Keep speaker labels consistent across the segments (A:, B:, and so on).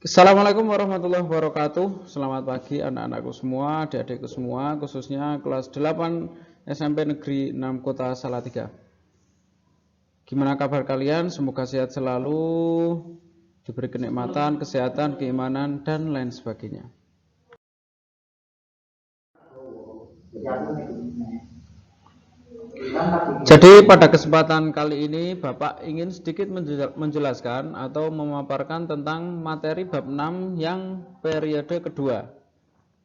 A: Assalamualaikum warahmatullahi wabarakatuh. Selamat pagi anak-anakku semua, adik-adikku semua, khususnya kelas 8 SMP Negeri 6 Kota Salatiga. Gimana kabar kalian? Semoga sehat selalu, diberi kenikmatan, kesehatan, keimanan, dan lain sebagainya. Jadi pada kesempatan kali ini Bapak ingin sedikit menjelaskan atau memaparkan tentang materi bab 6 yang periode kedua.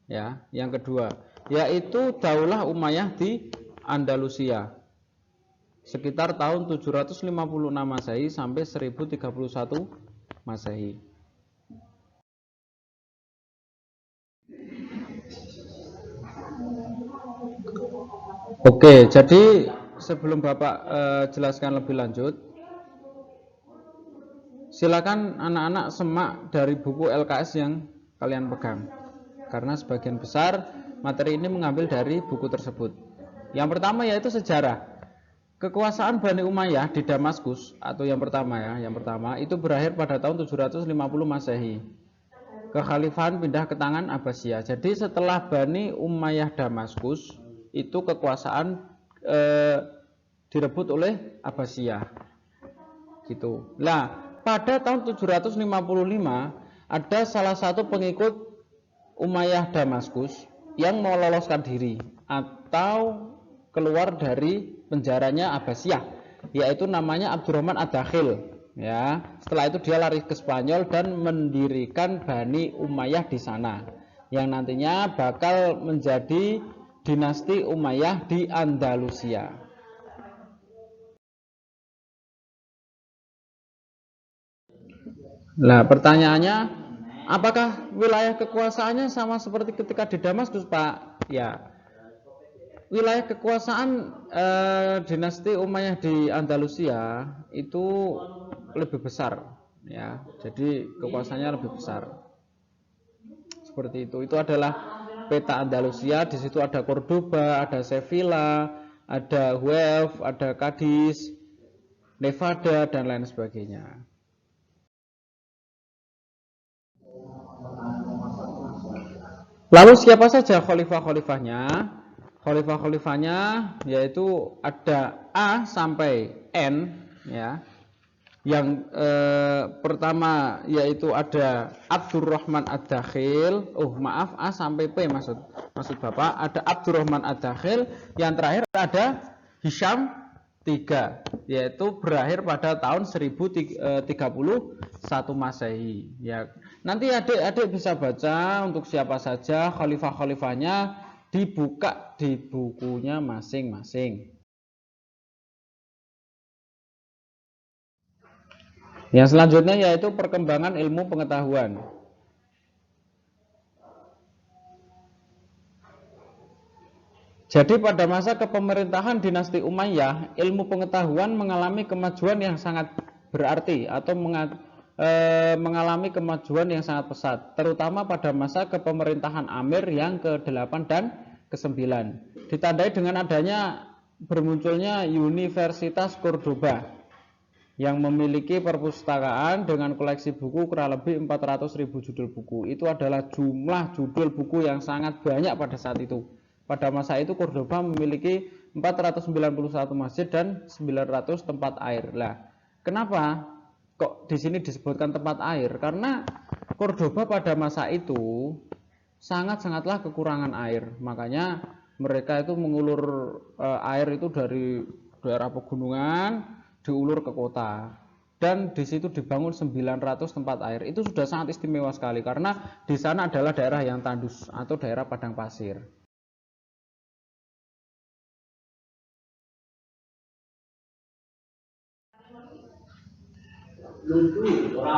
A: Ya, yang kedua yaitu Daulah Umayyah di Andalusia sekitar tahun 756 Masehi sampai 1031 Masehi. Oke, jadi sebelum Bapak jelaskan lebih lanjut, silakan anak-anak semak dari buku LKS yang kalian pegang, karena sebagian besar materi ini mengambil dari buku tersebut. Yang pertama yaitu sejarah. Kekuasaan Bani Umayyah di Damaskus, atau yang pertama itu berakhir pada tahun 750 Masehi. Kekhalifahan pindah ke tangan Abbasiyah. Jadi setelah Bani Umayyah Damaskus, itu kekuasaan direbut oleh Abbasiyah. Gitu. Nah, pada tahun 755 ada salah satu pengikut Umayyah Damaskus yang mau loloskan diri atau keluar dari penjaranya Abbasiyah, yaitu namanya Abdurrahman Ad-Dakhil. Ya, setelah itu dia lari ke Spanyol dan mendirikan Bani Umayyah di sana, yang nantinya bakal menjadi dinasti Umayyah di Andalusia. Nah, pertanyaannya, apakah wilayah kekuasaannya sama seperti ketika di Damaskus, Pak? Ya. Wilayah kekuasaan dinasti Umayyah di Andalusia itu lebih besar, ya. Jadi kekuasaannya lebih besar. Seperti itu. Itu adalah peta Andalusia. Di situ ada Cordoba, ada Sevilla, ada Huelva, ada Cadiz, Nevada, dan lain sebagainya. Lalu siapa saja khalifah-khalifahnya? Khalifah-khalifahnya yaitu ada A sampai N, ya. Yang pertama yaitu ada Abdurrahman Ad-Dakhil. Maaf, A sampai P maksud Bapak. Ada Abdurrahman Ad-Dakhil. Yang terakhir ada Hisham III, yaitu berakhir pada tahun 1031 Masehi. Ya, nanti adik-adik bisa baca untuk siapa saja khalifah-khalifahnya, dibuka di bukunya masing-masing. Yang selanjutnya yaitu perkembangan ilmu pengetahuan. Jadi pada masa kepemerintahan dinasti Umayyah, ilmu pengetahuan mengalami kemajuan yang sangat berarti atau mengalami kemajuan yang sangat pesat, terutama pada masa kepemerintahan Amir yang ke-8 dan ke-9. Ditandai dengan adanya bermunculnya Universitas Cordoba yang memiliki perpustakaan dengan koleksi buku kurang lebih 400.000 judul buku. Itu adalah jumlah judul buku yang sangat banyak pada saat itu. Pada masa itu Cordoba memiliki 491 masjid dan 900 tempat air. Lah, kenapa kok di sini disebutkan tempat air? Karena Cordoba pada masa itu sangat-sangatlah kekurangan air. Makanya mereka itu mengulur air itu dari daerah pegunungan diulur ke kota. Dan di situ dibangun 900 tempat air. Itu sudah sangat istimewa sekali karena di sana adalah daerah yang tandus atau daerah padang pasir.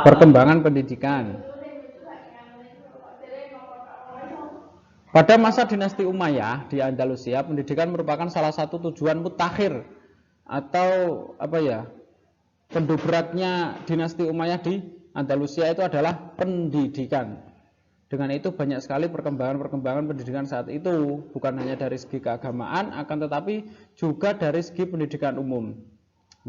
A: Perkembangan pendidikan. Pada masa dinasti Umayyah di Andalusia, pendidikan merupakan salah satu tujuan mutakhir atau pendobraknya dinasti Umayyah di Andalusia itu adalah pendidikan. Dengan itu banyak sekali perkembangan pendidikan saat itu, bukan hanya dari segi keagamaan, akan tetapi juga dari segi pendidikan umum.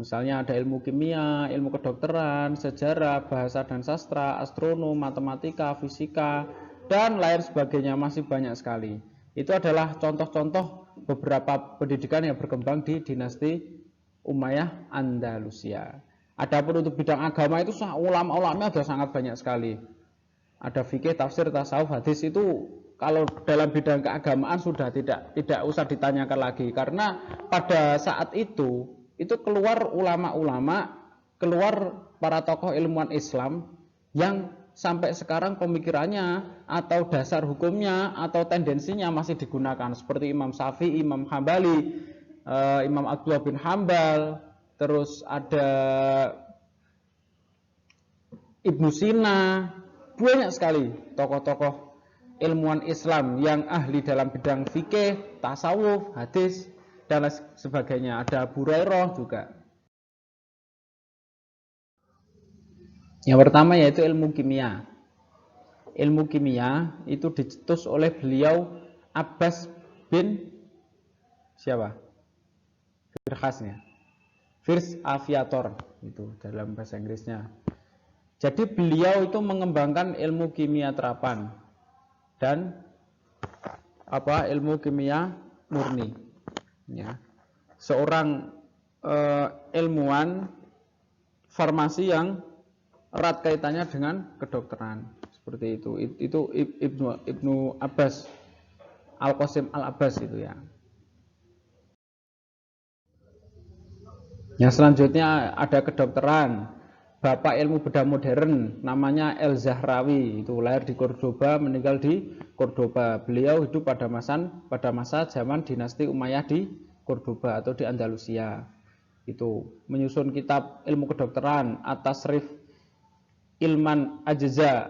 A: Misalnya ada ilmu kimia, ilmu kedokteran, sejarah, bahasa dan sastra, astronom, matematika, fisika, dan lain sebagainya, masih banyak sekali. Itu adalah contoh-contoh beberapa pendidikan yang berkembang di dinasti Umayyah Andalusia. Adapun untuk bidang agama itu ulama-ulama ada sangat banyak sekali. Ada fikih, tafsir, tasawuf, hadis. Itu kalau dalam bidang keagamaan sudah tidak usah ditanyakan lagi, karena pada saat itu keluar ulama-ulama, keluar para tokoh ilmuwan Islam yang sampai sekarang pemikirannya atau dasar hukumnya atau tendensinya masih digunakan, seperti Imam Syafi'i, Imam Hambali, Imam Abdullah bin Hambal, terus ada Ibnu Sina. Banyak sekali tokoh-tokoh ilmuwan Islam yang ahli dalam bidang fikih, tasawuf, hadis, dan sebagainya. Ada Abu Hurairah juga. Yang pertama yaitu ilmu kimia. Ilmu kimia itu dicetus oleh beliau Abbas bin siapa? Firkhasnya. First Aviator itu dalam bahasa Inggrisnya. Jadi beliau itu mengembangkan ilmu kimia terapan dan ilmu kimia murni. Ya. Seorang ilmuwan farmasi yang erat kaitannya dengan kedokteran, seperti itu. Itu Ibnu Abbas Al-Qasim Al-Abbas itu ya. Yang selanjutnya ada kedokteran. Bapak ilmu bedah modern namanya El-Zahrawi, itu lahir di Cordoba, meninggal di Cordoba. Beliau hidup pada masa zaman dinasti Umayyah di Cordoba atau di Andalusia. Itu menyusun kitab ilmu kedokteran At-Tasrif Ilman Ajza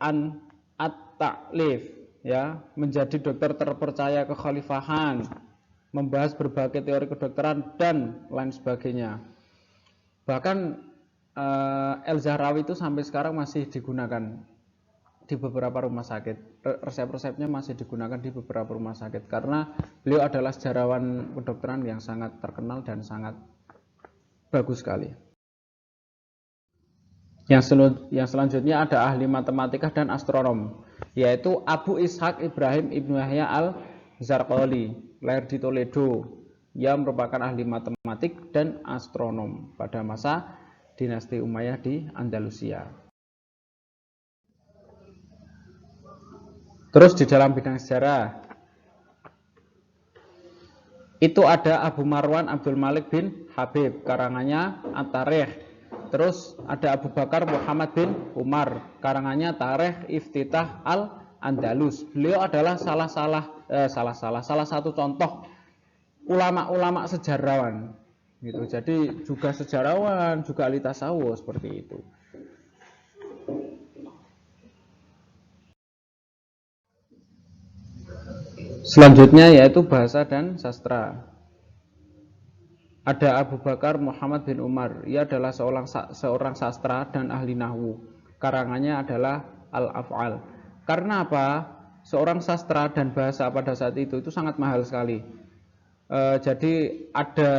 A: an At-Ta'lif, ya, menjadi dokter terpercaya kekhalifahan, membahas berbagai teori kedokteran dan lain sebagainya. Bahkan El-Zahrawi itu sampai sekarang masih digunakan di beberapa rumah sakit. Resep-resepnya masih digunakan di beberapa rumah sakit karena beliau adalah sejarawan kedokteran yang sangat terkenal dan sangat bagus sekali. Yang selanjutnya ada ahli matematika dan astronom, yaitu Abu Ishaq Ibrahim Ibnu Yahya Al-Zarqali, lahir di Toledo. Ia merupakan ahli matematik dan astronom pada masa dinasti Umayyah di Andalusia. Terus di dalam bidang sejarah itu ada Abu Marwan Abdul Malik bin Habib, karangannya At-Tarikh. Terus ada Abu Bakar Muhammad bin Umar, karangannya Tarikh Iftitah Al-Andalus. Beliau adalah salah satu contoh ulama-ulama sejarawan gitu. Jadi juga sejarawan, juga ahli tasawuf, seperti itu. Selanjutnya yaitu bahasa dan sastra. Ada Abu Bakar Muhammad bin Umar. Ia adalah seorang sastra dan ahli nahwu. Karangannya adalah Al-Af'al. Karena apa? Seorang sastra dan bahasa pada saat itu sangat mahal sekali. Jadi ada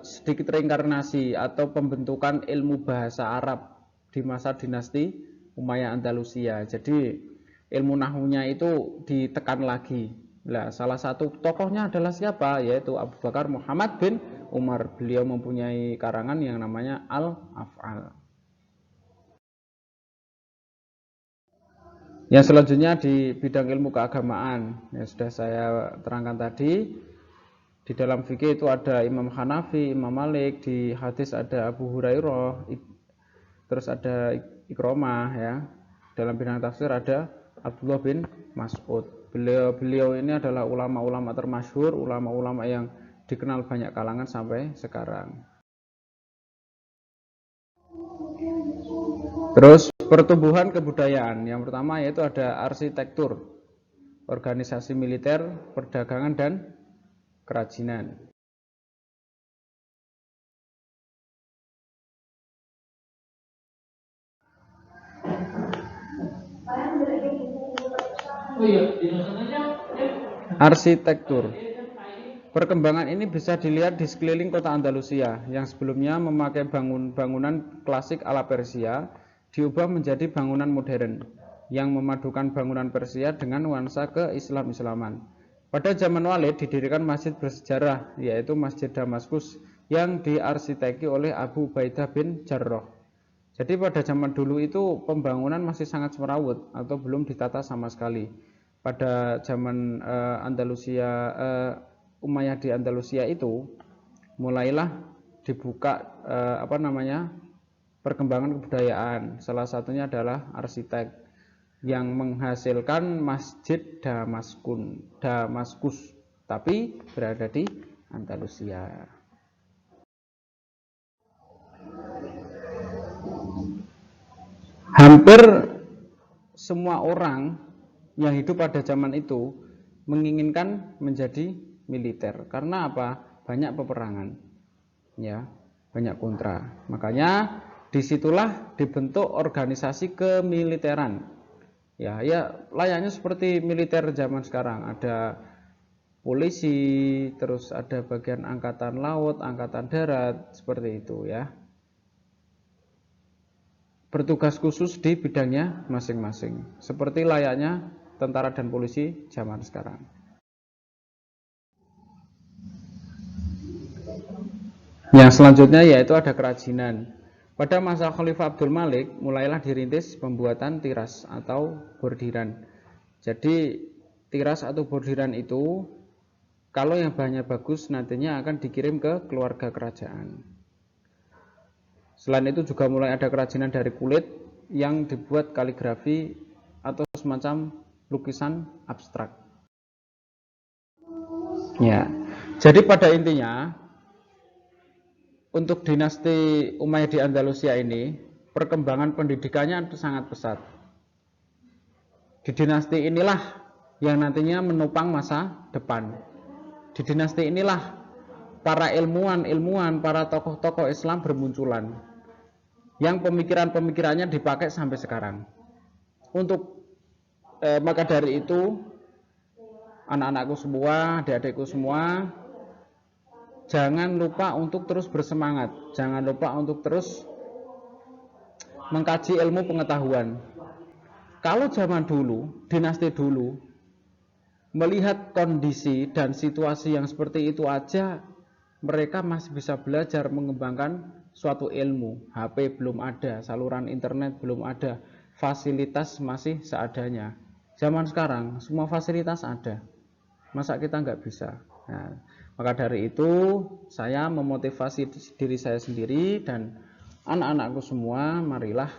A: sedikit reinkarnasi atau pembentukan ilmu bahasa Arab di masa dinasti Umayyah Andalusia. Jadi ilmu nahwunya itu ditekan lagi. Nah, salah satu tokohnya adalah siapa? Yaitu Abu Bakar Muhammad bin Umar. Beliau mempunyai karangan yang namanya Al-Af'al. Yang selanjutnya di bidang ilmu keagamaan, yang sudah saya terangkan tadi. Di dalam fikih itu ada Imam Hanafi, Imam Malik, di hadis ada Abu Hurairah, terus ada Ikramah, ya. Dalam bidang tafsir ada Abdullah bin Mas'ud. Beliau ini adalah ulama-ulama termasyhur, ulama-ulama yang dikenal banyak kalangan sampai sekarang. Terus pertumbuhan kebudayaan. Yang pertama yaitu ada arsitektur, organisasi militer, perdagangan dan kerajinan. Arsitektur. Perkembangan ini bisa dilihat di sekeliling kota Andalusia yang sebelumnya memakai bangunan klasik ala Persia diubah menjadi bangunan modern yang memadukan bangunan Persia dengan nuansa ke-Islam-Islaman. Pada zaman Walid didirikan masjid bersejarah yaitu Masjid Damaskus yang diarsiteki oleh Abu Ubaidah bin Jarrah. Jadi pada zaman dulu itu pembangunan masih sangat semrawut atau belum ditata sama sekali. Pada zaman Andalusia Umayyah di Andalusia itu mulailah dibuka perkembangan kebudayaan. Salah satunya adalah arsitek yang menghasilkan Masjid Damaskus, tapi berada di Andalusia. Hampir semua orang yang hidup pada zaman itu menginginkan menjadi militer. Karena apa? Banyak peperangan, ya, banyak kontra. Makanya disitulah dibentuk organisasi kemiliteran. Ya, layaknya seperti militer zaman sekarang. Ada polisi, terus ada bagian angkatan laut, angkatan darat, seperti itu ya. Bertugas khusus di bidangnya masing-masing, seperti layaknya tentara dan polisi zaman sekarang. Yang selanjutnya yaitu ada kerajinan. Pada masa Khalifah Abdul Malik mulailah dirintis pembuatan tiras atau bordiran. Jadi tiras atau bordiran itu kalau yang bahannya bagus nantinya akan dikirim ke keluarga kerajaan. Selain itu juga mulai ada kerajinan dari kulit yang dibuat kaligrafi atau semacam lukisan abstrak. Ya. Jadi pada intinya untuk dinasti Umayyah di Andalusia ini perkembangan pendidikannya sangat pesat. Di dinasti inilah yang nantinya menopang masa depan. Di dinasti inilah para ilmuwan, para tokoh-tokoh Islam bermunculan, yang pemikiran-pemikirannya dipakai sampai sekarang. Maka dari itu anak-anakku semua, adik-adikku semua, jangan lupa untuk terus bersemangat, jangan lupa untuk terus mengkaji ilmu pengetahuan. Kalau zaman dulu, dinasti dulu, melihat kondisi dan situasi yang seperti itu aja, mereka masih bisa belajar mengembangkan suatu ilmu. HP belum ada, saluran internet belum ada, fasilitas masih seadanya. Zaman sekarang, semua fasilitas ada. Masa kita nggak bisa? Nah, maka dari itu saya memotivasi diri saya sendiri dan anak-anakku semua, marilah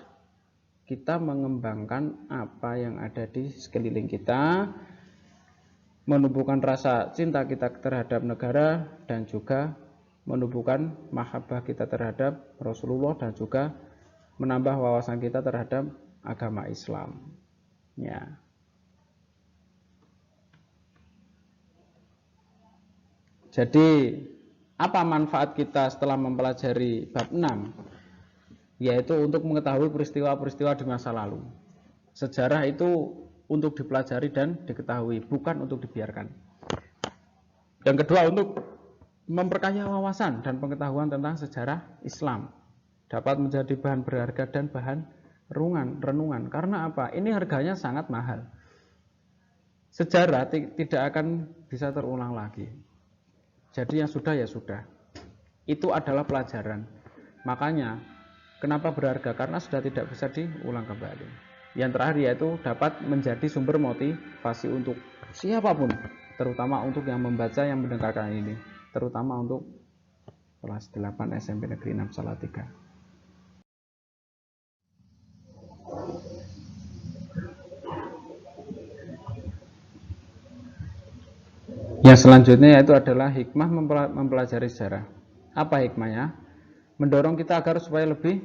A: kita mengembangkan apa yang ada di sekeliling kita, menumbuhkan rasa cinta kita terhadap negara dan juga menumbuhkan mahabbah kita terhadap Rasulullah dan juga menambah wawasan kita terhadap agama Islam. Ya. Jadi apa manfaat kita setelah mempelajari bab 6? Yaitu untuk mengetahui peristiwa-peristiwa di masa lalu. Sejarah itu untuk dipelajari dan diketahui, bukan untuk dibiarkan. Yang kedua, untuk memperkaya wawasan dan pengetahuan tentang sejarah Islam. Dapat menjadi bahan berharga dan bahan renungan. Karena apa? Ini harganya sangat mahal. Sejarah tidak akan bisa terulang lagi. Jadi yang sudah ya sudah. Itu adalah pelajaran. Makanya kenapa berharga? Karena sudah tidak bisa diulang kembali. Yang terakhir yaitu dapat menjadi sumber motivasi untuk siapapun, terutama untuk yang membaca, yang mendengarkan ini, terutama untuk kelas 8 SMP Negeri 6 Salatiga. Yang selanjutnya yaitu adalah hikmah mempelajari sejarah. Apa hikmahnya? Mendorong kita agar supaya lebih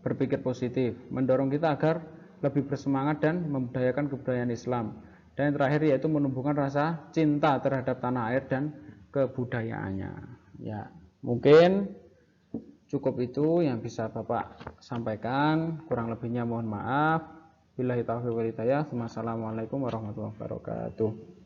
A: berpikir positif, mendorong kita agar lebih bersemangat dan membudayakan kebudayaan Islam. Dan yang terakhir yaitu menumbuhkan rasa cinta terhadap tanah air dan kebudayaannya. Ya, mungkin cukup itu yang bisa Bapak sampaikan. Kurang lebihnya mohon maaf. Billahi taufiq wal hidayah. Wassalamualaikum warahmatullahi wabarakatuh.